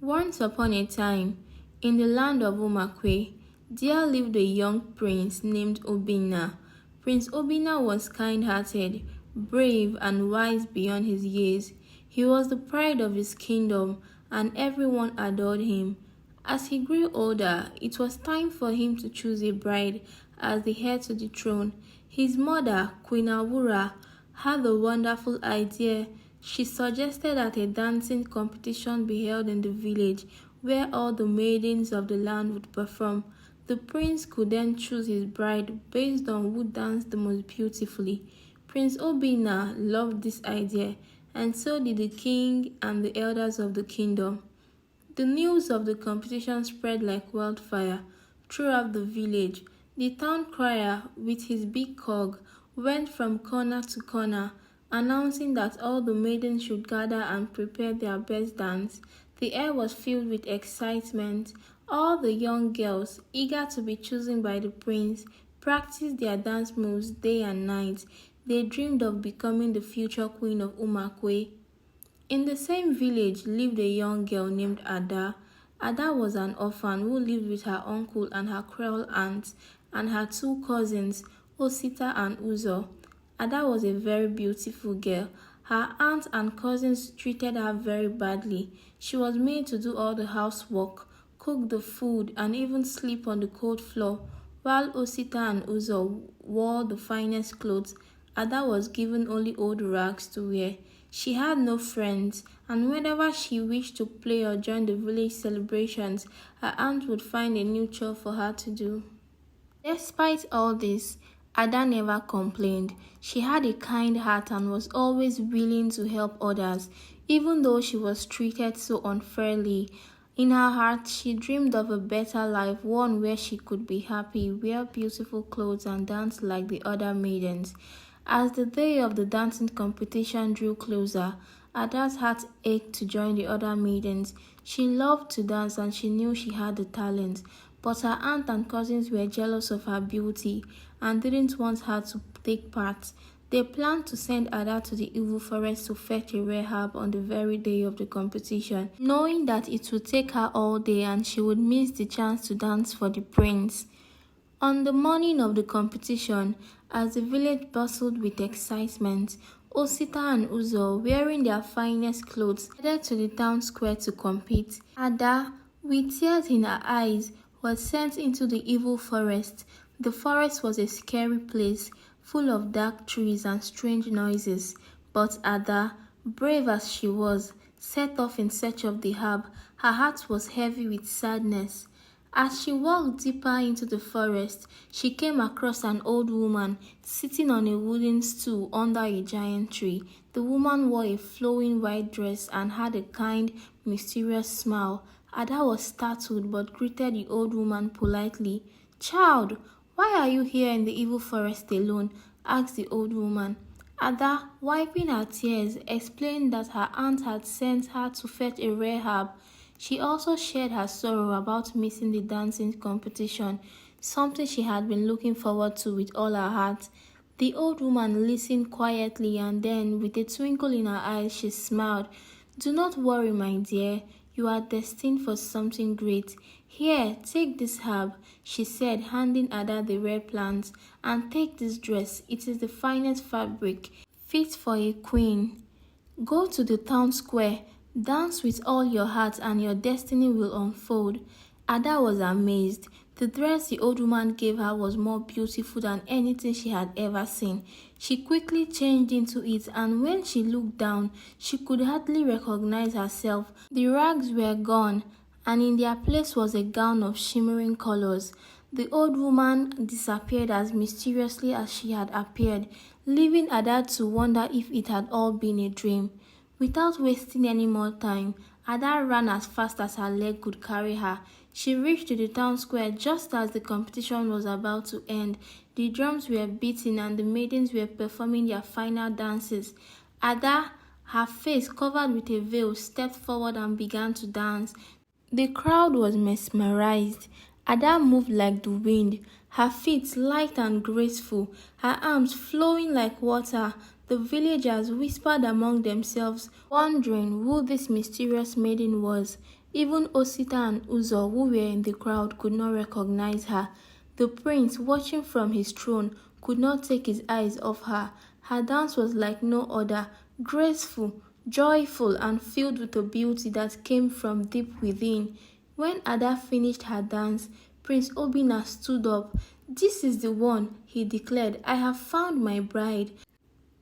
Once upon a time, in the land of Umakwe, there lived a young prince named Obina. Prince Obina was kind-hearted, brave, and wise beyond his years. He was the pride of his kingdom, and everyone adored him. As he grew older, it was time for him to choose a bride as the heir to the throne. His mother, Queen Awura, had a wonderful idea. She suggested that a dancing competition be held in the village where all the maidens of the land would perform. The prince could then choose his bride based on who danced the most beautifully. Prince Obina loved this idea, and so did the king and the elders of the kingdom. The news of the competition spread like wildfire throughout the village. The town crier, with his big cog, went from corner to corner, announcing that all the maidens should gather and prepare their best dance. The air was filled with excitement. All the young girls, eager to be chosen by the prince, practiced their dance moves day and night. They dreamed of becoming the future queen of Umakwe. In the same village lived a young girl named Ada. Ada was an orphan who lived with her uncle and her cruel aunt and her two cousins, Osita and Uzo. Ada was a very beautiful girl. Her aunt and cousins treated her very badly. She was made to do all the housework, cook the food, and even sleep on the cold floor. While Osita and Uzo wore the finest clothes, Ada was given only old rags to wear. She had no friends, and whenever she wished to play or join the village celebrations, her aunt would find a new chore for her to do. Despite all this, Ada never complained. She had a kind heart and was always willing to help others, even though she was treated so unfairly. In her heart, she dreamed of a better life, one where she could be happy, wear beautiful clothes, and dance like the other maidens. As the day of the dancing competition drew closer, Ada's heart ached to join the other maidens. She loved to dance and she knew she had the talent, but her aunt and cousins were jealous of her beauty and didn't want her to take part. They planned to send Ada to the evil forest to fetch a rare herb on the very day of the competition, knowing that it would take her all day and she would miss the chance to dance for the prince. On the morning of the competition, as the village bustled with excitement, Osita and Uzo, wearing their finest clothes, headed to the town square to compete. Ada, with tears in her eyes, was sent into the evil forest. The forest was a scary place, full of dark trees and strange noises. But Ada, brave as she was, set off in search of the herb. Her heart was heavy with sadness. As she walked deeper into the forest, she came across an old woman sitting on a wooden stool under a giant tree. The woman wore a flowing white dress and had a kind, mysterious smile. Ada was startled but greeted the old woman politely. "Child, why are you here in the evil forest alone?" asked the old woman. Ada, wiping her tears, explained that her aunt had sent her to fetch a rare herb. She also shared her sorrow about missing the dancing competition, something she had been looking forward to with all her heart. The old woman listened quietly and then, with a twinkle in her eyes, she smiled. "Do not worry, my dear. You are destined for something great. Here, take this herb," she said, handing Ada the rare plant. "And take this dress. It is the finest fabric, fit for a queen. Go to the town square. Dance with all your heart and your destiny will unfold." Ada was amazed. The dress the old woman gave her was more beautiful than anything she had ever seen. She quickly changed into it, and when she looked down, she could hardly recognize herself. The rags were gone, and in their place was a gown of shimmering colors. The old woman disappeared as mysteriously as she had appeared, leaving Ada to wonder if it had all been a dream. Without wasting any more time, Ada ran as fast as her leg could carry her. She reached to the town square just as the competition was about to end. The drums were beating and the maidens were performing their final dances. Ada, her face covered with a veil, stepped forward and began to dance. The crowd was mesmerized. Ada moved like the wind, her feet light and graceful, her arms flowing like water. The villagers whispered among themselves, wondering who this mysterious maiden was. Even Osita and Uzo, who were in the crowd, could not recognize her. The prince, watching from his throne, could not take his eyes off her. Her dance was like no other, graceful, joyful, and filled with a beauty that came from deep within. When Ada finished her dance, Prince Obina stood up. "This is the one," he declared. "I have found my bride."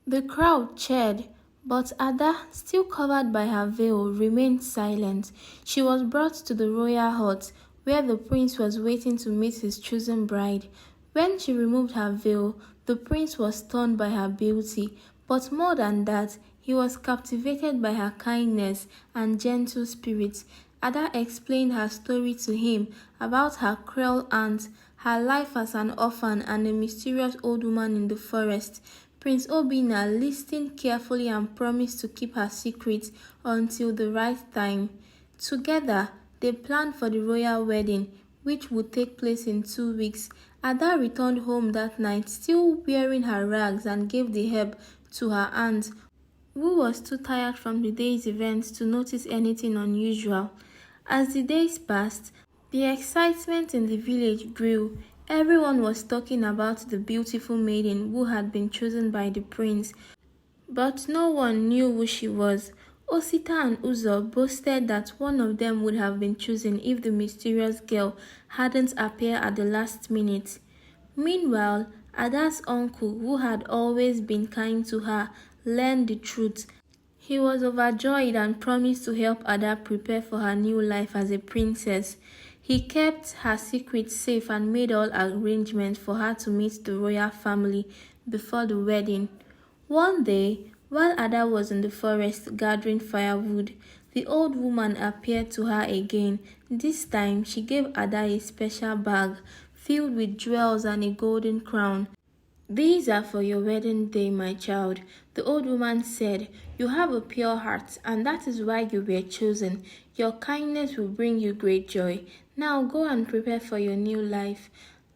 The crowd cheered, but Ada, still covered by her veil, remained silent. She was brought to the royal hut, where the prince was waiting to meet his chosen bride. When she removed her veil, the prince was stunned by her beauty, but more than that, he was captivated by her kindness and gentle spirit. Ada explained her story to him about her cruel aunt, her life as an orphan, and a mysterious old woman in the forest. Prince Obina listened carefully and promised to keep her secret until the right time. Together, they planned for the royal wedding, which would take place in 2 weeks. Ada returned home that night, still wearing her rags, and gave the herb to her aunt, who was too tired from the day's events to notice anything unusual. As the days passed, the excitement in the village grew. Everyone was talking about the beautiful maiden who had been chosen by the prince, but no one knew who she was. Osita and Uzo boasted that one of them would have been chosen if the mysterious girl hadn't appeared at the last minute. Meanwhile, Ada's uncle, who had always been kind to her, learned the truth. He was overjoyed and promised to help Ada prepare for her new life as a princess. He kept her secret safe and made all arrangements for her to meet the royal family before the wedding. One day, while Ada was in the forest gathering firewood, the old woman appeared to her again. This time, she gave Ada a special bag filled with jewels and a golden crown. "These are for your wedding day, my child," the old woman said. "You have a pure heart, and that is why you were chosen. Your kindness will bring you great joy. Now go and prepare for your new life."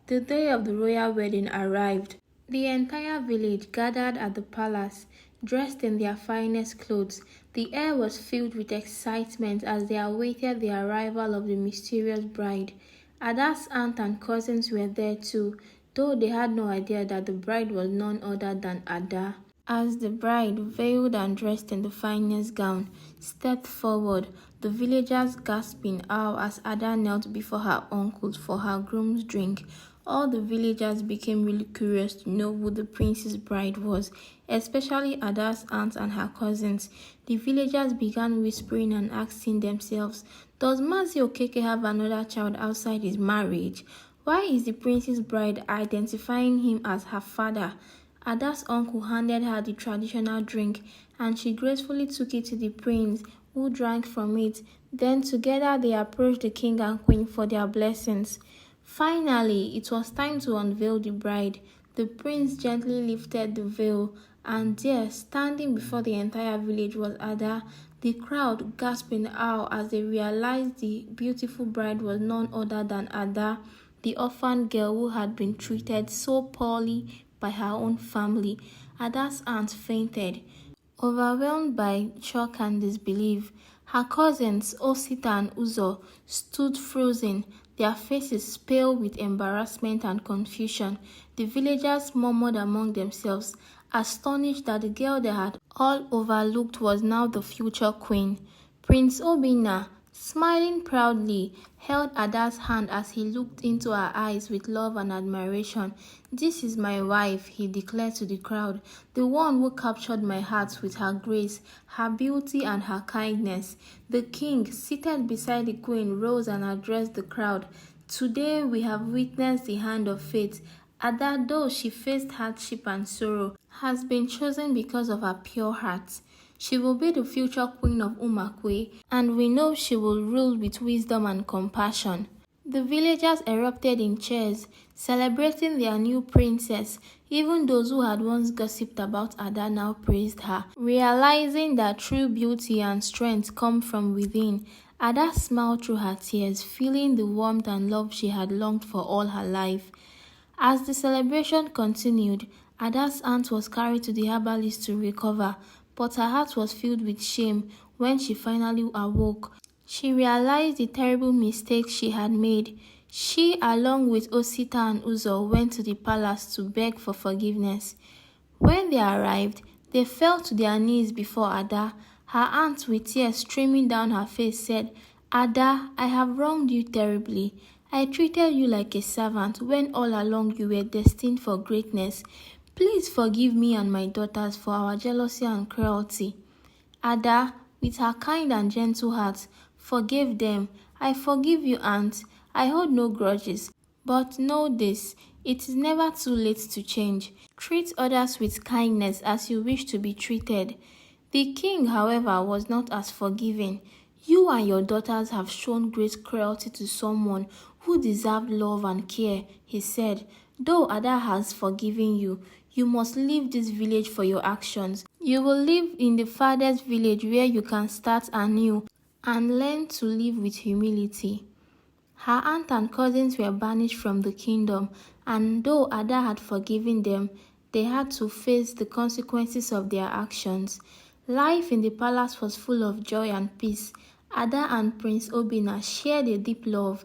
The day of the royal wedding arrived. The entire village gathered at the palace, dressed in their finest clothes. The air was filled with excitement as they awaited the arrival of the mysterious bride. Ada's aunt and cousins were there too, though they had no idea that the bride was none other than Ada. As the bride, veiled and dressed in the finest gown, stepped forward, the villagers gasped in awe as Ada knelt before her uncles for her groom's drink. All the villagers became really curious to know who the prince's bride was, especially Ada's aunt and her cousins. The villagers began whispering and asking themselves, "Does Mazi Okeke have another child outside his marriage? Why is the prince's bride identifying him as her father?" Ada's uncle handed her the traditional drink, and she gracefully took it to the prince, who drank from it. Then together they approached the king and queen for their blessings. Finally, it was time to unveil the bride. The prince gently lifted the veil, and there, standing before the entire village, was Ada. The crowd gasped in awe as they realized the beautiful bride was none other than Ada, the orphan girl who had been treated so poorly by her own family. Ada's aunt fainted, overwhelmed by shock and disbelief. Her cousins, Osita and Uzo, stood frozen, their faces pale with embarrassment and confusion. The villagers murmured among themselves, astonished that the girl they had all overlooked was now the future queen. Prince Obina, smiling proudly, held Ada's hand as he looked into her eyes with love and admiration. "This is my wife," he declared to the crowd, "the one who captured my heart with her grace, her beauty, and her kindness." The king, seated beside the queen, rose and addressed the crowd. "Today we have witnessed the hand of fate. Ada, though she faced hardship and sorrow, has been chosen because of her pure heart. She will be the future queen of Umakwe, and we know she will rule with wisdom and compassion." The villagers erupted in cheers, celebrating their new princess. Even those who had once gossiped about Ada now praised her, realizing that true beauty and strength come from within. Ada smiled through her tears, feeling the warmth and love she had longed for all her life. As the celebration continued, Ada's aunt was carried to the herbalist to recover, but her heart was filled with shame when she finally awoke. She realized the terrible mistake she had made. She, along with Osita and Uzo, went to the palace to beg for forgiveness. When they arrived, they fell to their knees before Ada. Her aunt, with tears streaming down her face, said, "Ada, I have wronged you terribly. I treated you like a servant when all along you were destined for greatness. Please forgive me and my daughters for our jealousy and cruelty." Ada, with her kind and gentle heart, forgave them. "I forgive you, aunt. I hold no grudges. But know this, it is never too late to change. Treat others with kindness as you wish to be treated." The king, however, was not as forgiving. "You and your daughters have shown great cruelty to someone who deserved love and care," he said. "Though Ada has forgiven you, you must leave this village for your actions. You will live in the farthest village where you can start anew and learn to live with humility." Her aunt and cousins were banished from the kingdom, and though Ada had forgiven them, they had to face the consequences of their actions. Life in the palace was full of joy and peace. Ada and Prince Obina shared a deep love,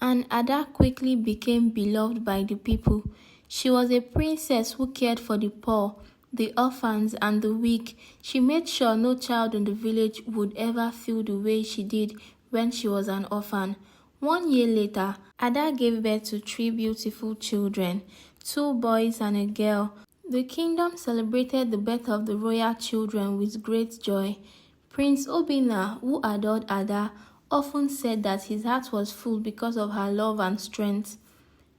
and Ada quickly became beloved by the people. She was a princess who cared for the poor, the orphans, and the weak. She made sure no child in the village would ever feel the way she did when she was an orphan. 1 year later, Ada gave birth to 3 beautiful children, 2 boys and a girl. The kingdom celebrated the birth of the royal children with great joy. Prince Obina, who adored Ada, often said that his heart was full because of her love and strength.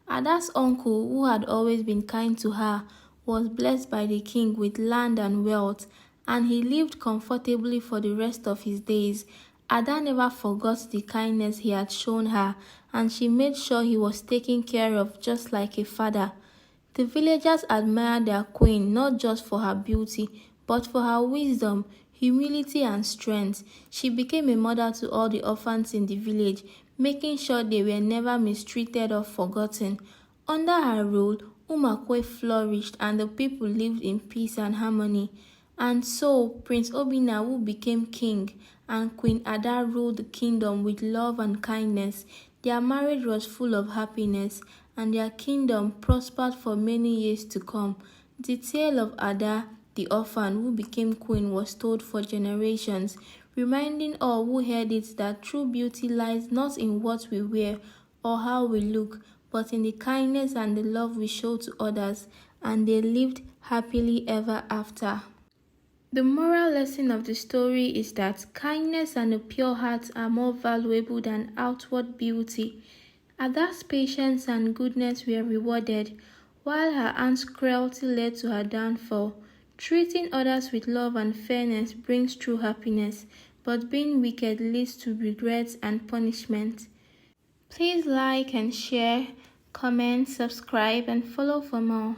Ada's uncle, who had always been kind to her, was blessed by the king with land and wealth, and he lived comfortably for the rest of his days. Ada never forgot the kindness he had shown her, and she made sure he was taken care of just like a father. The villagers admired their queen not just for her beauty, but for her wisdom, humility, and strength. She became a mother to all the orphans in the village, making sure they were never mistreated or forgotten. Under her rule, Umakwe flourished and the people lived in peace and harmony. And so, Prince Obina, who became king, and Queen Ada ruled the kingdom with love and kindness. Their marriage was full of happiness, and their kingdom prospered for many years to come. The tale of Ada, the orphan who became queen, was told for generations, reminding all who heard it that true beauty lies not in what we wear or how we look, but in the kindness and the love we show to others. And they lived happily ever after. The moral lesson of the story is that kindness and a pure heart are more valuable than outward beauty. Ada's patience and goodness were rewarded, while her aunt's cruelty led to her downfall. Treating others with love and fairness brings true happiness, but being wicked leads to regret and punishment. Please like and share, comment, subscribe, and follow for more.